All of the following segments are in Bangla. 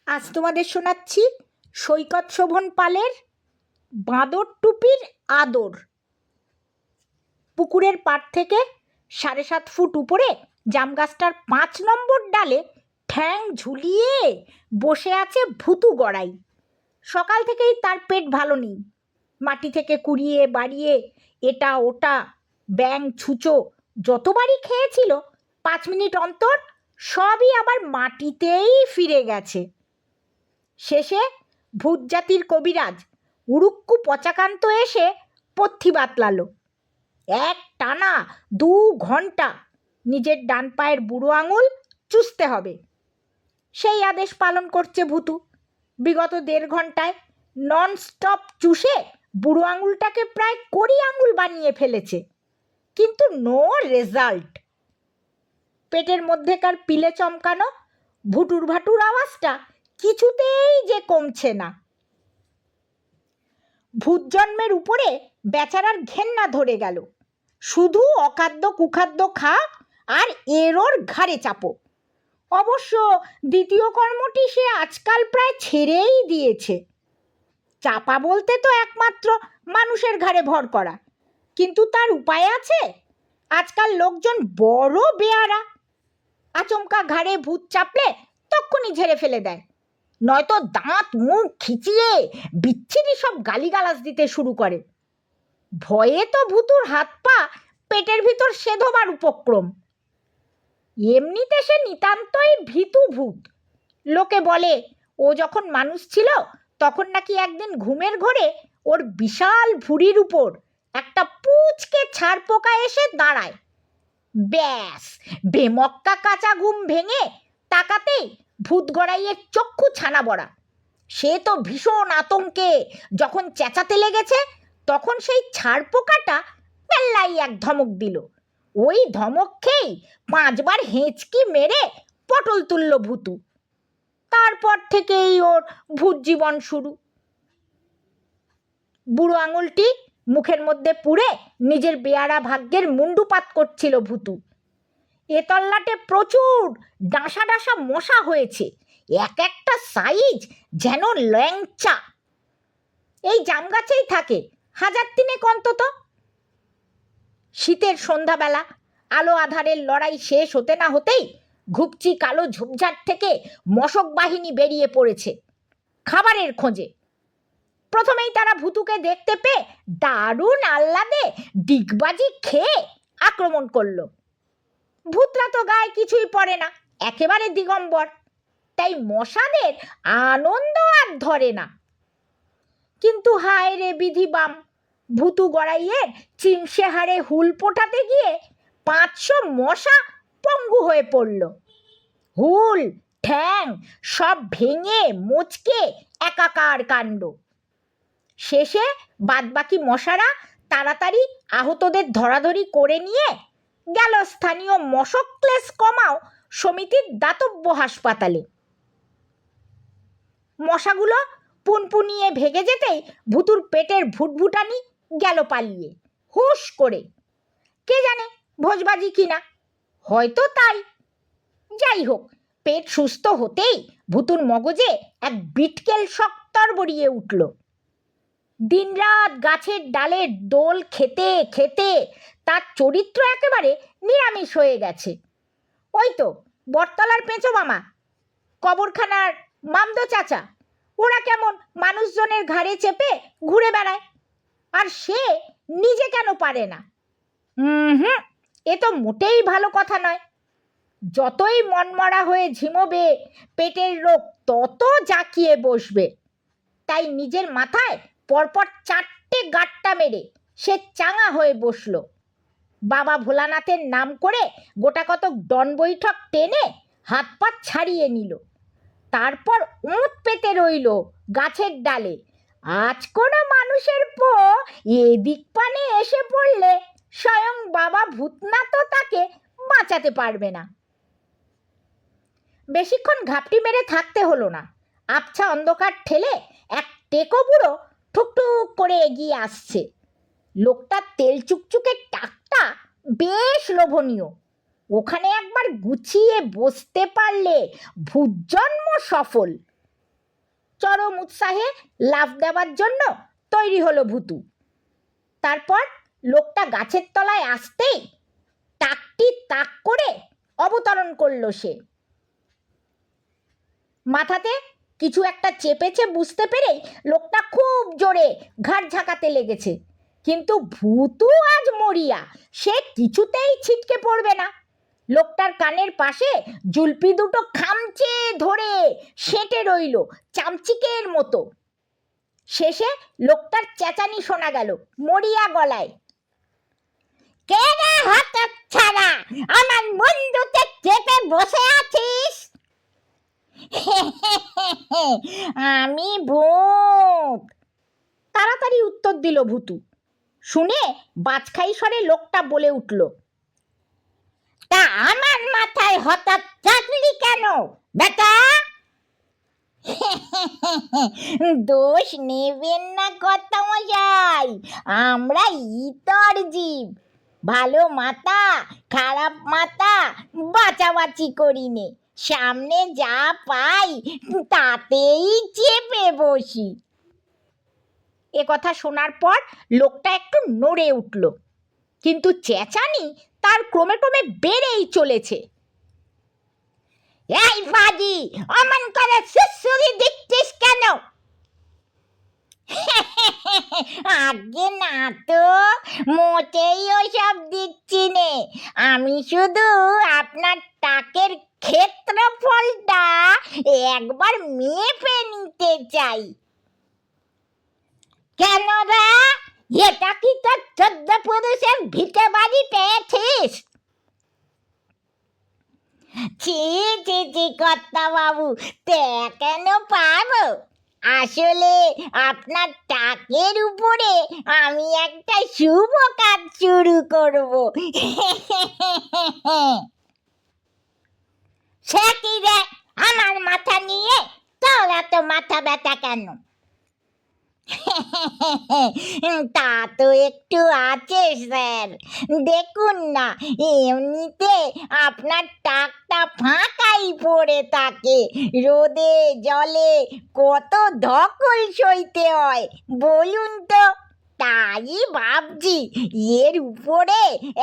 আজ তোমাদের শোনাচ্ছি সৈকত শোভন পালের বাঁদর টুপির আদর। পুকুরের পাড় থেকে 7.5 ফুট উপরে জাম গাছটার 5 নম্বর ডালে ঠ্যাং ঝুলিয়ে বসে আছে ভুতু গড়াই। সকাল থেকেই তার পেট ভালো নেই। মাটি থেকে কুড়িয়ে বাড়িয়ে এটা ওটা ব্যাং ছুঁচো যতবারই খেয়েছিল 5 মিনিট অন্তর সবই আবার মাটিতেই ফিরে গেছে। শেষে ভূত জাতির কবিরাজ উড়ুক্কু পচাকান্ত এসে পথ্যি বাতলালো। এক টানা 2 ঘন্টা নিজের ডান পায়ের বুড়ো আঙুল চুষতে হবে। সেই আদেশ পালন করছে ভুতু। বিগত 1.5 ঘন্টায় নন স্টপ চুষে বুড়ো আঙুলটাকে প্রায় কড়ি আঙুল বানিয়ে ফেলেছে, কিন্তু নো রেজাল্ট। পেটের মধ্যেকার পিলে চমকানো ভুটুর ভাটুর আওয়াজটা কিছুতেই যে কমছে না। ভূত জন্মের উপরে বেচারার ঘেন্না ধরে গেল। শুধু অখাদ্য কুখাদ্য খা আর এরোর ঘাড়ে চাপো। অবশ্য দ্বিতীয় কর্মটি সে আজকাল প্রায় ছেড়েই দিয়েছে। চাপা বলতে তো একমাত্র মানুষের ঘাড়ে ভর করা, কিন্তু তার উপায় আছে? আজকাল লোকজন বড় বেয়ারা। আচমকা ঘাড়ে ভূত চাপলে তক্ষুনি ঝেড়ে ফেলে দেয়, নয়তো দাঁত মুখ খিচিয়ে বিচ্ছিরি সব গালিগালাজ দিতে শুরু করে। ভয়ে তো ভুতুর হাত পা পেটের ভিতর সেধবার উপক্রম। এমনিতে সে নিতান্তই ভীতু ভূত। লোকে বলে ও যখন মানুষ ছিল তখন নাকি একদিন ঘুমের ঘোরে ওর বিশাল ভুঁড়ির উপর একটা পুচকে ছাড় পোকা এসে দাঁড়ায়। ব্যাস, বেমক্কা কাঁচা ঘুম ভেঙে তাকাতেই ভূত গড়াইয়ের চক্ষু ছানা বড়া। সে তো ভীষণ আতঙ্কে যখন চেঁচাতে লেগেছে তখন সেই ছাড় পোকাটা পেল্লাই এক ধমক দিল। ওই ধমক খেয়েই 5 বার হেঁচকি মেরে পটল তুলল ভুতু। তারপর থেকেই ওর ভূত জীবন শুরু। বুড়ো আঙুলটি মুখের মধ্যে পুড়ে নিজের বেয়ারা ভাগ্যের মুন্ডুপাত করছিল ভুতু। এ তল্লাটে প্রচুর ডাঁসা ডাঁসা মশা হয়েছে, এক একটা সাইজ যেন ল্যাংচা। এই জাম গাছেই থাকে 1,000 অন্তত। শীতের সন্ধ্যাবেলা আলো আধারের লড়াই শেষ হতে না হতেই ঘুপচি কালো ঝোপঝাড় থেকে মশক বাহিনী বেরিয়ে পড়েছে খাবারের খোঁজে। প্রথমেই তারা ভুতুকে দেখতে পেয়ে দারুণ আহ্লাদে ডিগবাজি খেয়ে আক্রমণ করলো। ভূতরা তো গায়ে কিছুই পড়ে না, একেবারে দিগম্বর, তাই মশাদের আনন্দ আর ধরে না। কিন্তু হায় রে বিধিবাম, ভুতু গড়াইয়ের চিমসে হাড়ে হুল পোটাতে গিয়ে 500 মশা পঙ্গু হয়ে পড়ল। হুল ঠ্যাং সব ভেঙে মোচকে একাকার কাণ্ড। শেষে বাদবাকি মশারা তাড়াতাড়ি আহতদের ধরাধরি করে নিয়ে গেল স্থানীয় মশক ক্লেশ কমাও সমিতির দাতব্য হাসপাতালে। মশাগুলো পুনপুনিয়ে ভেগে যেতেই ভুতুর পেটের ভুটভুটানি গেল পালিয়ে হুশ করে। কে জানে ভোজবাজি কিনা, হয়তো তাই। যাই হোক, পেট সুস্থ হতেই ভুতুর মগজে এক বিটকেল শক্তর বড়িয়ে উঠল। দিনরাত গাছের ডালের দোল খেতে খেতে তার চরিত্র একেবারে নিরামিষ হয়ে গেছে। ওই তো বটতলার পেঁচো মামা, কবরখানার মামদো চাচা, ওরা কেমন মানুষজনের ঘাড়ে চেপে ঘুরে বেড়ায়, আর সে নিজে কেন পারে না? এ তো মোটেই ভালো কথা নয়। যতই মনমরা হয়ে ঝিমোবে পেটের রোগ তত জাঁকিয়ে বসবে। তাই নিজের মাথায় পরপর 4টে গাঁট্টা মেরে সে চাঙা হয়ে বসল। বাবা ভোলানাথের নাম করে গোটা কতক ডন বৈঠক টেনে হাত পা ছাড়িয়ে নিল। তারপর ওঁত পেতে রইল গাছের ডালে। আজ কোনো মানুষের পো এদিক পানে এসে পড়লে স্বয়ং বাবা ভূতনাথও তাকে বাঁচাতে পারবে না। বেশিক্ষণ ঘাপটি মেরে থাকতে হলো না। আবছা অন্ধকার ঠেলে এক টেকো বুড়ো ঠুকঠুক করে এগিয়ে আসছে। লোকটার তেল চুকচুকে টাকটা বেশ লোভনীয়। ওখানে একবার গুছিয়ে বসতে পারলে ভূত জন্ম সফল। চরম উৎসাহে লাফ দেওয়ার জন্য তৈরি হলো ভুতু। তারপর লোকটা গাছের তলায় আসতেই টাকটি তাক করে অবতরণ করলো সে। মাথাতে কিছু একটা চেপেছে বুঝতে পেরেই লোকটা খুব জোরে ঘাড় ঝাঁকাতে লেগেছে, কিন্তু ভুতু আজ মরিয়া, সে কিছুতেই ছিটকে পড়বে না। লোকটার কানের পাশে জুলপি দুটো খামচে ধরে সেঁটে রইল চামচিকের মতো। শেষে লোকটার চেঁচানি শোনা গেল মরিয়া গলায়, কে রে হতচ্ছাড়া, আমার বন্ধুকে চেপে বসে আছিস? আমি ভূত, তাড়াতাড়ি উত্তর দিল ভুতু। শুনে বাজখাই স্বরে লোকটা বলে উঠল, তা আমার মাথায় হঠাৎ চাকলি কেন বেটা? দোষ নেবেন না কর্তামশাই, আমরা ইতর জীব, ভালো মাথা খারাপ মাথা বাঁচাবাচি করি নে, সামনে যা পাই তাতেই চেপে বসি। এ কথা শোনার পর লোকটা একটু নড়ে উঠল, কিন্তু চেঁচানি তার ক্রমে ক্রমে বেড়েই চলেছে। এই বাজি, অমন করে সুসুরি দিচ্ছিস কেন? আগে না তো, মোটেই ওসব দিচ্ছি নে, আমি শুধু আপনার টাকের ক্ষেত্রফলটা একবার মেপে নিতে চাই। কেন রে, এটা কি তোর 14 পুরুষের ভিটে বাড়ি পেয়েছিস? ছি ছি ছি কর্তা বাবু, তে কেন পাবো? আসলে আপনার টাকের উপরে আমি একটা শুভ কাজ শুরু করব। সে কি রে, আমার মাথা নিয়ে তোর এত মাথা ব্যথা কেন? তা তো একটু আছে স্যার, দেখুন না, এমনিতে আপনার টাকটা ফাঁকাই পড়ে থাকে, রোদে জলে কত ধকল সইতে হয় বলুন তো। তাই ভাবছি এর উপরে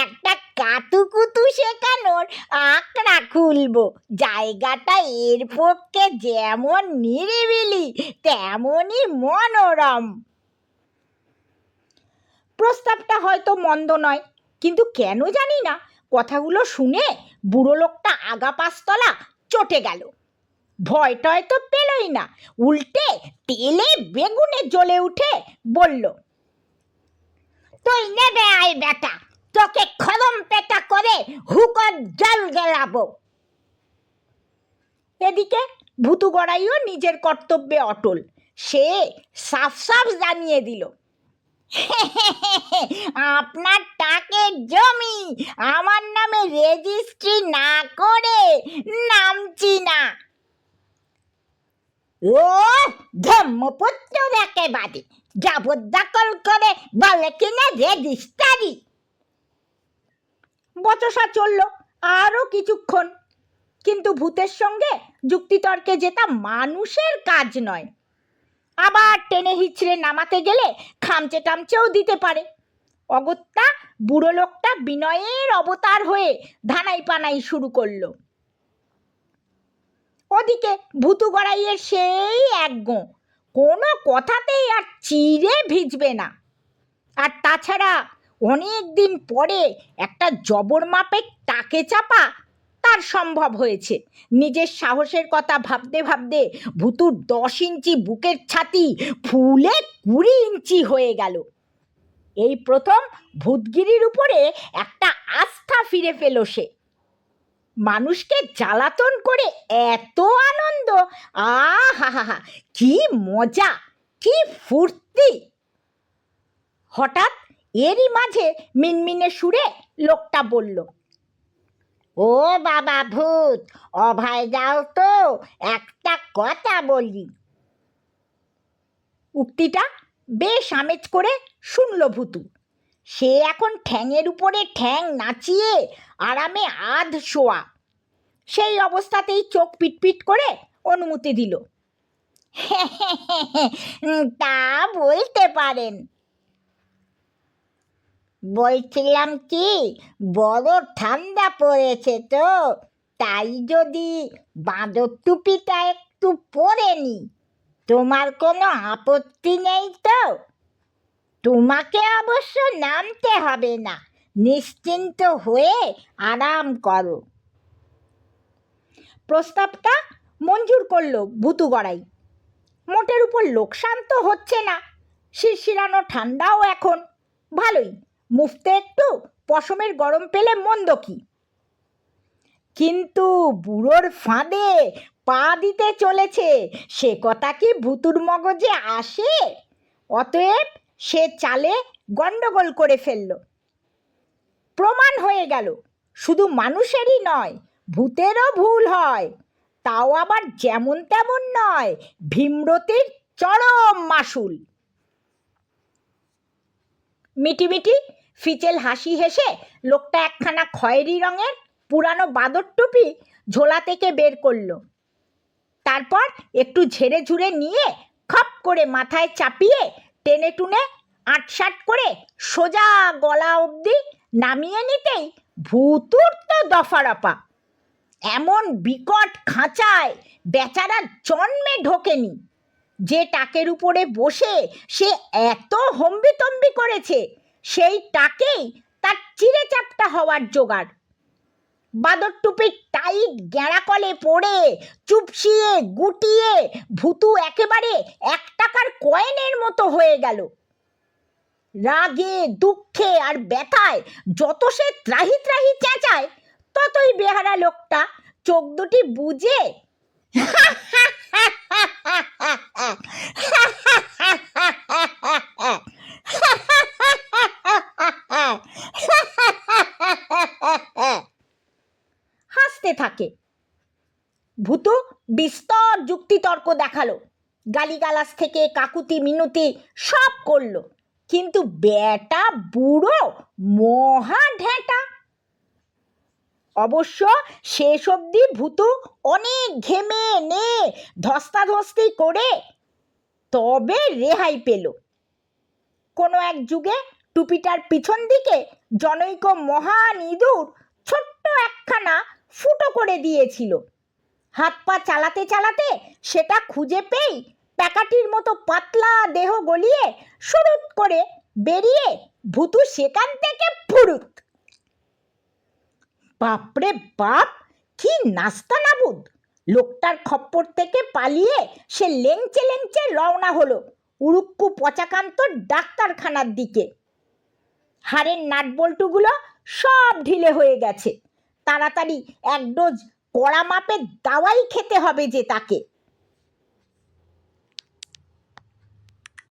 একটা কাতুকুতু শেখানোর আঁকড়া খুলবো, জায়গাটা এর পক্ষে যেমন নিরিবিলি তেমনই মনোরম। প্রস্তাবটা হয়তো মন্দ নয়, কিন্তু কেন জানি না কথাগুলো শুনে বুড়ো লোকটা আগা পাঁচতলা চটে গেল। ভয় টয় তো পেলই না, উল্টে তেলে বেগুনে জ্বলে উঠে বলল, তুই নেবে আয় বেটা, তোকে খরম পেটা করে হুকর জল গেলাবো। এদিকে ভুতু গড়াইও নিজের কর্তব্যে অটল, সে সাফ সাফ জানিয়ে দিল, আপনার টাকের জমি আমার নামে রেজিস্ট্রি না করে নামছি না। ও ধর্মপুত্র একেবারে জবরদখল করে বলে কিনা রেজিস্ট্রি। বচসা চলল আরও কিছুক্ষণ, কিন্তু ভূতের সঙ্গে যুক্তিতর্কে যেটা মানুষের কাজ নয়। আবার টেনে হিচড়ে নামাতে গেলে খামচে টামচেও দিতে পারে। অগত্যা বুড়ো লোকটা বিনয়ের অবতার হয়ে ধানাই পানাই শুরু করলো। ওদিকে ভুতু গড়াইয়ের সেই একগো, কোনো কথাতেই আর চিড়ে ভিজবে না। আর তাছাড়া অনেক দিন পরে একটা জবর মাপের টাকে চাপা তার সম্ভব হয়েছে। নিজের সাহসের কথা ভাবতে ভাবতে ভুতুর 10 ইঞ্চি বুকের ছাতি ফুলে 20 ইঞ্চি হয়ে গেল। এই প্রথম ভূতগিরির উপরে একটা আস্থা ফিরে পেল সে। মানুষকে জ্বালাতন করে এত আনন্দ, আহা, কি মজা, কি ফুর্তি। হঠাৎ এরই মাঝে মিনমিনে সুরে লোকটা বলল, ও বাবা ভূত, অভয় যাও তো, একটা কথা বলি। উক্তিটা বেশ আমেজ করে শুনল ভুতু। সে এখন ঠ্যাংয়ের উপরে ঠ্যাং নাচিয়ে আরামে আধ শোয়া। সেই অবস্থাতেই চোখ পিটপিট করে অনুমতি দিল, তা বলতে পারেন। বলছিলাম কি, বড় ঠান্ডা পড়েছে তো, তাই যদি বাঁদর টুপিটা একটু পরে নি, তোমার কোনো আপত্তি নেই তো? তোমাকে অবশ্য নামতে হবে না, নিশ্চিন্ত হয়ে আরাম করো। প্রস্তাবটা মঞ্জুর করলো ভুতু গড়াই। মোটের উপর লোকসান তো হচ্ছে না, শিরশিরানো ঠান্ডাও এখন ভালোই, মুফতে একটু পশমের গরম পেলে মন্দ কি। কিন্তু বুড়োর ফাঁদে পা দিতে চলেছে সে কথা কি ভুতুর মগজে আসে? অতএব সে চালে গন্ডগোল করে ফেলল। প্রমাণ হয়ে গেল শুধু মানুষেরই নয়, ভূতেরও ভুল হয়, তাও আবার যেমন তেমন নয়, ভীমরতির চরম মাসুল। মিটিমিটি ফিচেল হাসি হেসে লোকটা একখানা খয়েরি রঙের পুরানো বাঁদর টুপি ঝোলা থেকে বের করলো। তারপর একটু ঝেড়ে ঝুড়ে নিয়ে খপ করে মাথায় চাপিয়ে টেনে টুনে আটসাট করে সোজা গলা অবধি নামিয়ে নিতেই ভুতুর তো দফারফা। এমন বিকট খাঁচায় বেচারা জন্মে ঢোকেনি। যে টাকের উপরে বসে সে এত হম্বিতম্বি করেছে, সেই টাকেই তার চিড়ে চাপটা হওয়ার জোগাড়। বাঁদর টুপির টাইট গেঁড়াকলে পড়ে চুপসিয়ে গুটিয়ে ভুতু একেবারে 1 টাকার কয়েনের মতো হয়ে গেল। রাগে দুঃখে আর ব্যথায় যত সে ত্রাহি ত্রাহি চেঁচায়, ততই বেহারা লোকটা চোখ দুটি বুজে হাসতে থাকে। ভুতু বিস্তর যুক্তিতর্ক দেখালো, গালিগালাজ থেকে কাকুতি মিনতি সব করলো, কিন্তু বেটা বুড়ো মহা ঢেঁটা। অবশ্য শেষ অবধি ভুতু অনেক ঘেমে নে ধস্তাধস্তি করে তবে রেহাই পেল। কোনো এক যুগে টুপিটার পিছন দিকে জনৈক মহান ইঁদুর ছোট্ট একখানা ফুটো করে দিয়েছিল। হাত পা চালাতে চালাতে সেটা খুঁজে পেয়েই প্যাকাটির মতো পাতলা দেহ গলিয়ে সুরুত করে বেরিয়ে ভুতু সেখান থেকে ফুরুত। বাপরে বাপ, কি নাস্তা নাবুদ! লোকটার খপ্পর থেকে পালিয়ে সে লেংচে লেংচে রওনা হলো উড়ুক্কু পচাকান্তর ডাক্তারখানার দিকে। হাড়ের নাটবল্টুগুলো সব ঢিলে হয়ে গেছে, তাড়াতাড়ি 1 ডোজ কড়া মাপের দাওয়াই খেতে হবে যে তাকে।